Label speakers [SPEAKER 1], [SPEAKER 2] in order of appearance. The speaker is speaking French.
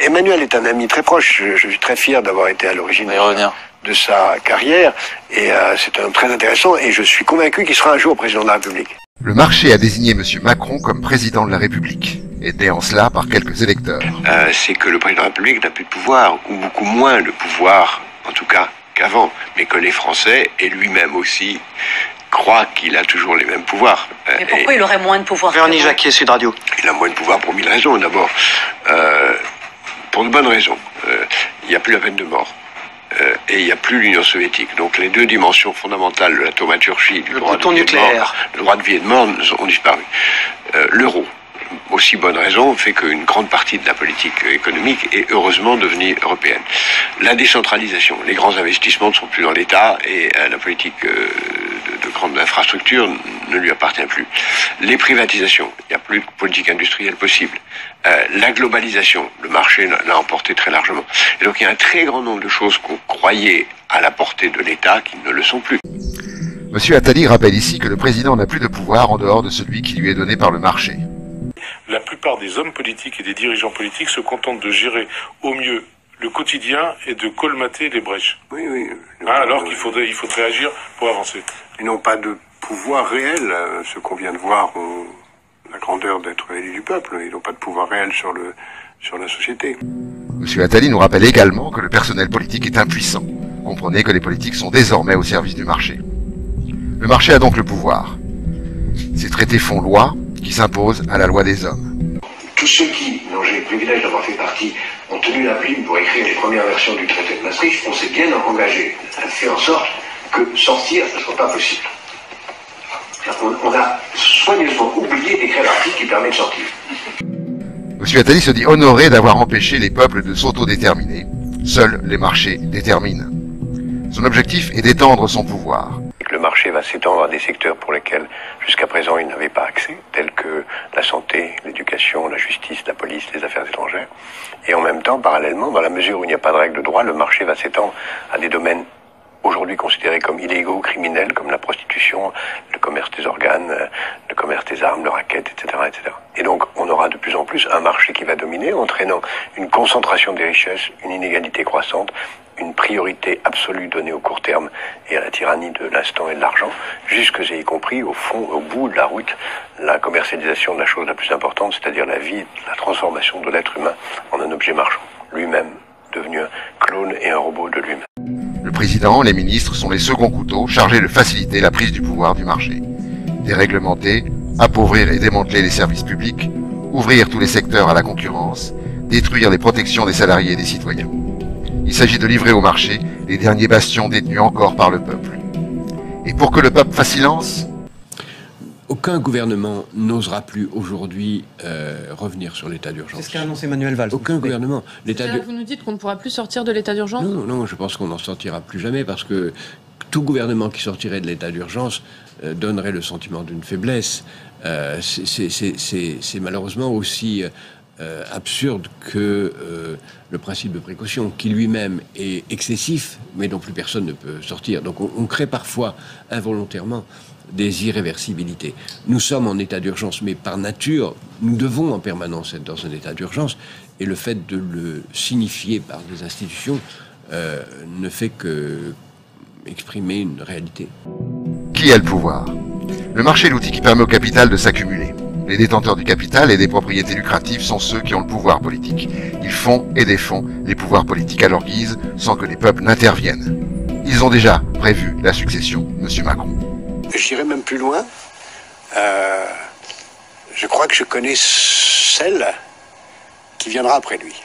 [SPEAKER 1] Emmanuel est un ami très proche. Je suis très fier d'avoir été à l'origine de sa carrière. Et c'est un homme très intéressant. Et je suis convaincu qu'il sera un jour président de la République.
[SPEAKER 2] Le marché a désigné M. Macron comme président de la République, aidé en cela par quelques électeurs.
[SPEAKER 1] C'est que le président de la République n'a plus de pouvoir, ou beaucoup moins de pouvoir, en tout cas qu'avant. Mais que les Français, et lui-même aussi, croient qu'il a toujours les mêmes pouvoirs.
[SPEAKER 3] Mais pourquoi il aurait moins de pouvoir?
[SPEAKER 4] Véronique Jacquier, Sud Radio.
[SPEAKER 1] Il a moins de pouvoir pour 1000 raisons. D'abord, pour de bonnes raisons. Il n'y a plus la peine de mort. Et il n'y a plus l'Union soviétique. Donc les deux dimensions fondamentales de la thaumaturgie, du droit de vie nucléaire, le droit de vie et de mort ont disparu. L'euro, aussi bonne raison, fait qu'une grande partie de la politique économique est heureusement devenue européenne. La décentralisation, les grands investissements ne sont plus dans l'État et la politique de grande infrastructure ne lui appartient plus. Les privatisations, il n'y a plus de politique industrielle possible. La globalisation, le marché l'a emporté très largement. Et donc il y a un très grand nombre de choses qu'on croyait à la portée de l'État qui ne le sont plus.
[SPEAKER 2] Monsieur Attali rappelle ici que le président n'a plus de pouvoir en dehors de celui qui lui est donné par le marché.
[SPEAKER 5] La plupart des hommes politiques et des dirigeants politiques se contentent de gérer au mieux le quotidien et de colmater les brèches.
[SPEAKER 1] Oui, oui.
[SPEAKER 5] Alors qu'il faudrait agir pour avancer.
[SPEAKER 1] Ils n'ont pas de pouvoir réel. Ce qu'on vient de voir ont la grandeur d'être élus du peuple. Ils n'ont pas de pouvoir réel sur la société.
[SPEAKER 2] Monsieur Attali nous rappelle également que le personnel politique est impuissant. Comprenez que les politiques sont désormais au service du marché. Le marché a donc le pouvoir. Ces traités font loi qui s'imposent à la loi des hommes.
[SPEAKER 1] Tous ceux qui, dont j'ai le privilège d'avoir fait partie, ont tenu la plume pour écrire les premières versions du traité de Maastricht, on s'est bien engagé à faire en sorte que sortir ne soit pas possible. On a soigneusement oublié d'écrire l'article qui permet de sortir.
[SPEAKER 2] Monsieur Attali se dit honoré d'avoir empêché les peuples de s'autodéterminer. Seuls les marchés déterminent. Son objectif est d'étendre son pouvoir.
[SPEAKER 1] Le marché va s'étendre à des secteurs pour lesquels jusqu'à présent il n'avait pas accès, tels que la santé, l'éducation, la justice, la police, les affaires étrangères. Et en même temps, parallèlement, dans la mesure où il n'y a pas de règle de droit, le marché va s'étendre à des domaines aujourd'hui considérés comme illégaux ou criminels, comme la prostitution, le commerce des organes, le commerce des armes, le racket, etc., etc. Et donc, on aura de plus en plus un marché qui va dominer, entraînant une concentration des richesses, une inégalité croissante, une priorité absolue donnée au court terme et à la tyrannie de l'instant et de l'argent, jusque et y compris, au fond, au bout de la route, la commercialisation de la chose la plus importante, c'est-à-dire la vie, la transformation de l'être humain en un objet marchand, lui-même devenu un clone et un robot de lui-même.
[SPEAKER 2] Le président, les ministres sont les seconds couteaux chargés de faciliter la prise du pouvoir du marché. Déréglementer, appauvrir et démanteler les services publics, ouvrir tous les secteurs à la concurrence, détruire les protections des salariés et des citoyens. Il s'agit de livrer au marché les derniers bastions détenus encore par le peuple. Et pour que le peuple fasse silence,
[SPEAKER 6] aucun gouvernement n'osera plus aujourd'hui revenir sur l'état d'urgence.
[SPEAKER 4] C'est ce qu'a annoncé Manuel Valls.
[SPEAKER 6] Aucun gouvernement.
[SPEAKER 7] Vous nous dites qu'on ne pourra plus sortir de l'état d'urgence?
[SPEAKER 6] Non, je pense qu'on n'en sortira plus jamais parce que tout gouvernement qui sortirait de l'état d'urgence donnerait le sentiment d'une faiblesse. C'est malheureusement aussi absurde que le principe de précaution, qui lui-même est excessif, mais dont plus personne ne peut sortir. Donc on crée parfois involontairement des irréversibilités. Nous sommes en état d'urgence, mais par nature, nous devons en permanence être dans un état d'urgence, et le fait de le signifier par des institutions ne fait que exprimer une réalité.
[SPEAKER 2] Qui a le pouvoir? Le marché est l'outil qui permet au capital de s'accumuler. Les détenteurs du capital et des propriétés lucratives sont ceux qui ont le pouvoir politique. Ils font et défont les pouvoirs politiques à leur guise sans que les peuples n'interviennent. Ils ont déjà prévu la succession, M. Macron.
[SPEAKER 1] J'irai même plus loin. Je crois que je connais celle qui viendra après lui.